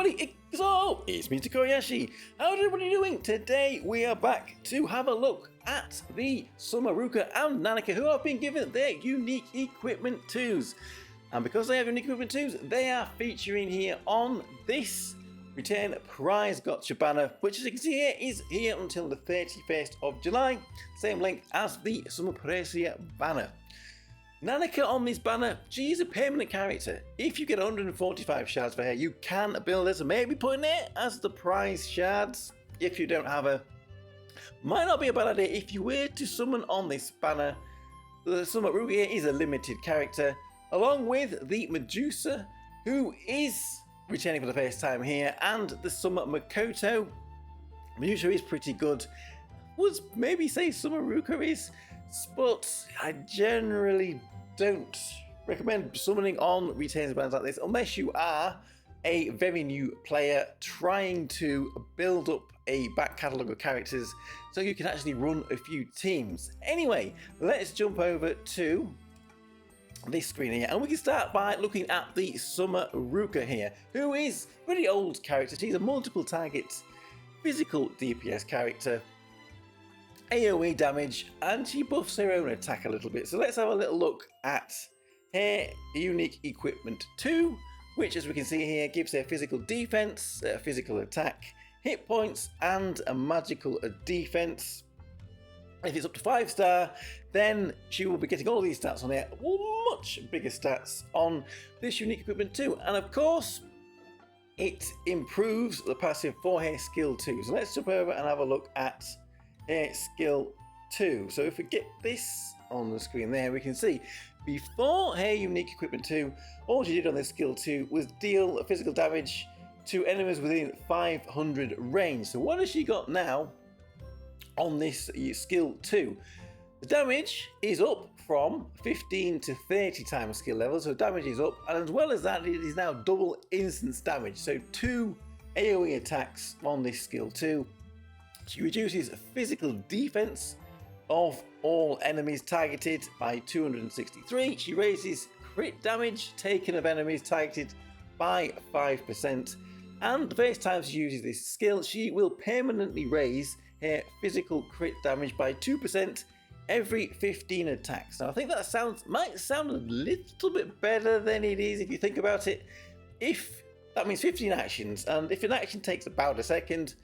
everybody, it's me, Tokkuri Yashi. How's everybody doing? Today we are back to have a look at the Summer Ruka and Nanaka, who have been given their unique equipment twos. And because they have unique equipment twos, they are featuring here on this Return Prize Gotcha banner, which as you can see here is here until the 31st of July, same length as the Summer Precia banner. Nanaka on this banner, she is a permanent character. If you get 145 shards for her, you can build her, so maybe putting it as the prize shards if you don't have her. Might not be a bad idea if you were to summon on this banner. The Summer Ruka is a limited character, along with the Medusa, who is returning for the first time here, and the Summer Makoto. Medusa is pretty good. Would maybe say Summer Ruka is, but I generally don't recommend summoning on returns banners like this unless you are a very new player trying to build up a back catalogue of characters so you can actually run a few teams. Anyway, let's jump over to this screen here, and we can start by looking at the Summer Ruka here, who is a pretty old character. She's a multiple target physical DPS character, AoE damage, and she buffs her own attack a little bit. So let's have a little look at her unique equipment 2, which as we can see here gives her physical defense, physical attack, hit points, and a magical defense. If it's up to 5-star, then she will be getting all these stats on there, much bigger stats on this unique equipment 2. And of course, it improves the passive for her skill 2. So let's jump over and have a look at her skill 2. So if we get this on the screen there, we can see before her unique equipment 2, all she did on this skill 2 was deal physical damage to enemies within 500 range. So what has she got now on this skill 2? The damage is up from 15 to 30 times skill level, so damage is up, and as well as that, it is now double instance damage, so 2 AoE attacks on this skill 2. She reduces physical defense of all enemies targeted by 263. She raises crit damage taken of enemies targeted by 5%. And the first time she uses this skill, she will permanently raise her physical crit damage by 2% every 15 attacks. Now I think that might sound a little bit better than it is if you think about it. If that means 15 actions, and if an action takes about a second,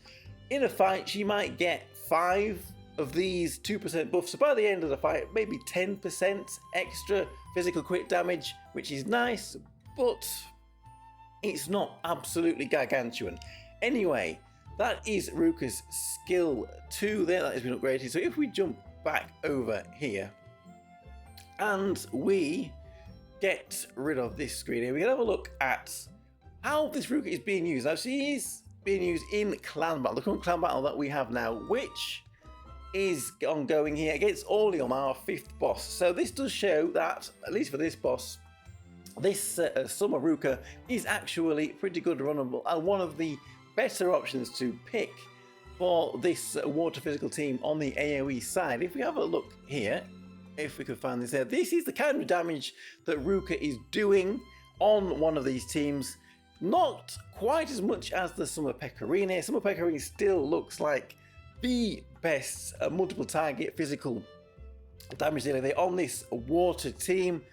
in a fight, she might get 5 of these 2% buffs. So by the end of the fight, maybe 10% extra physical crit damage, which is nice, but it's not absolutely gargantuan. Anyway, that is Ruka's skill 2 there. That has been upgraded. So if we jump back over here and we get rid of this screen here, we can have a look at how this Ruka is being used. Now, she is being used in clan battle, the current clan battle that we have now, which is ongoing here against Oleum, our 5th boss. So this does show that, at least for this boss, this Summer Ruka is actually pretty good runnable and one of the better options to pick for this water physical team on the AoE side. If we have a look here, if we could find this here, this is the kind of damage that Ruka is doing on one of these teams. Not quite as much as the Summer Pecorine. Summer Pecorine still looks like the best multiple target physical damage dealer there on this water team.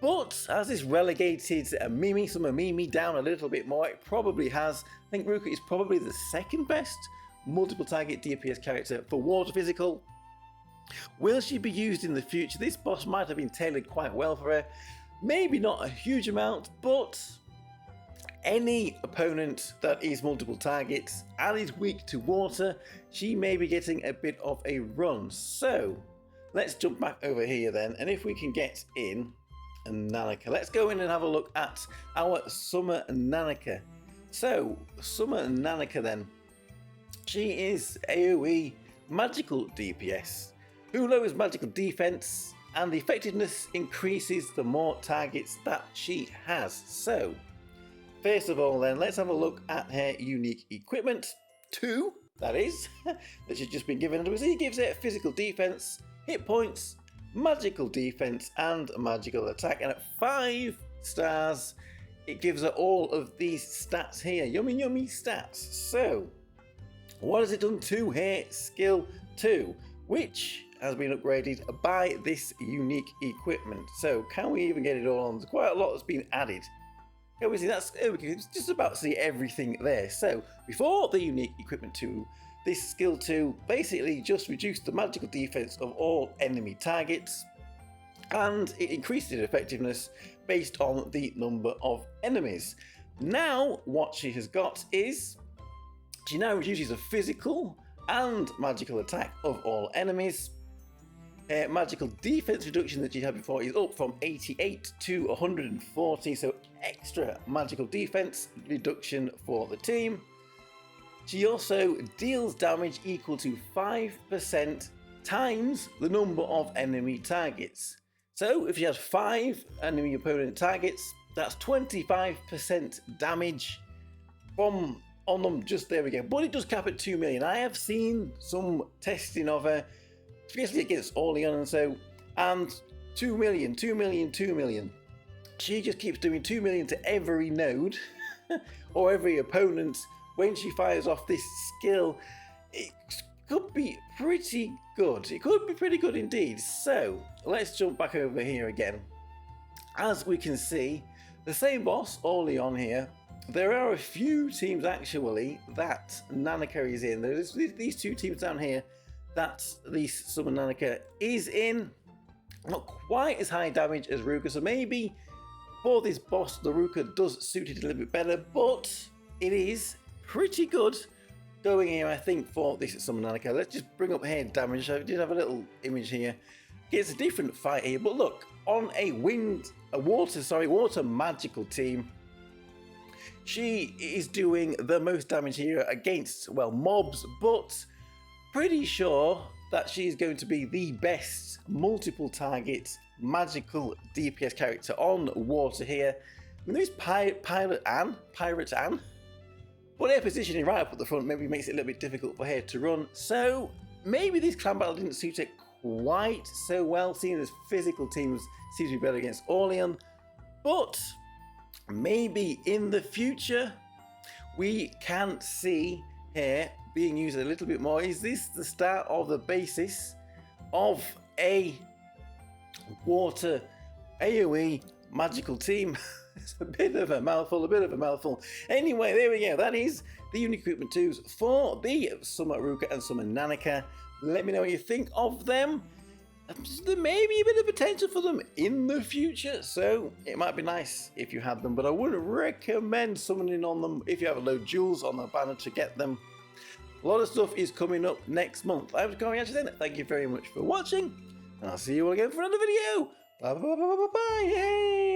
But as this relegated Summer Mimi down a little bit more, it probably has. I think Ruka is probably the 2nd best multiple target DPS character for water physical. Will she be used in the future? This boss might have been tailored quite well for her. Maybe not a huge amount, but any opponent that is multiple targets and is weak to water, she may be getting a bit of a run. So let's jump back over here then, and if we can get in Nanaka, let's go in and have a look at our Summer Nanaka. So Summer Nanaka then, she is AoE magical DPS who lowers magical defense, and the effectiveness increases the more targets that she has. So first of all then, let's have a look at her unique equipment 2, that is, that she's just been given. And it gives her physical defense, hit points, magical defense, and magical attack. And at 5 stars, it gives her all of these stats here. Yummy, yummy stats. So, what has it done to her skill 2, which has been upgraded by this unique equipment? So, can we even get it all on? There's quite a lot that's been added. Okay, we see that's it's just about to see everything there. So, before the unique equipment 2, this skill 2 basically just reduced the magical defense of all enemy targets, and it increased its effectiveness based on the number of enemies. Now, what she has got is she now reduces the physical and magical attack of all enemies. Magical defense reduction that she had before is up from 88 to 140, so extra magical defense reduction for the team. She also deals damage equal to 5% times the number of enemy targets. So if she has 5 enemy opponent targets, that's 25% damage on them. Just there we go. But it does cap at 2 million. I have seen some testing of her, especially against Orlean and so, and 2 million, 2 million, 2 million. She just keeps doing 2 million to every node or every opponent when she fires off this skill. It could be pretty good. It could be pretty good indeed. So let's jump back over here again. As we can see, the same boss, Orlean here. There are a few teams actually that Nanaka is in. There's these 2 teams down here that the Summon Nanaka is in. Not quite as high damage as Ruka, so maybe for this boss the Ruka does suit it a little bit better, but it is pretty good going here, I think, for this Summon Nanaka. Let's just bring up here damage. I did have a little image here. It's a different fight here, but look, on a water magical team, she is doing the most damage here against, well, mobs, but pretty sure that she's going to be the best multiple target magical DPS character on water here. I mean, there's Pirate Anne, but her positioning right up at the front maybe makes it a little bit difficult for her to run. So maybe this clan battle didn't suit it quite so well, seeing as physical teams seem to be better against Orlean. But maybe in the future we can see her being used a little bit more. Is this the start of the basis of a water AoE magical team? It's a bit of a mouthful, Anyway, there we go. That is the unique equipment 2s for the Summer Ruka and Summer Nanaka. Let me know what you think of them. There may be a bit of potential for them in the future, so it might be nice if you had them, but I wouldn't recommend summoning on them if you have a low jewels on the banner to get them. A lot of stuff is coming up next month. I'm Tokkuri Yashi then. Thank you very much for watching, and I'll see you all again for another video. Bye bye bye bye bye bye. Hey.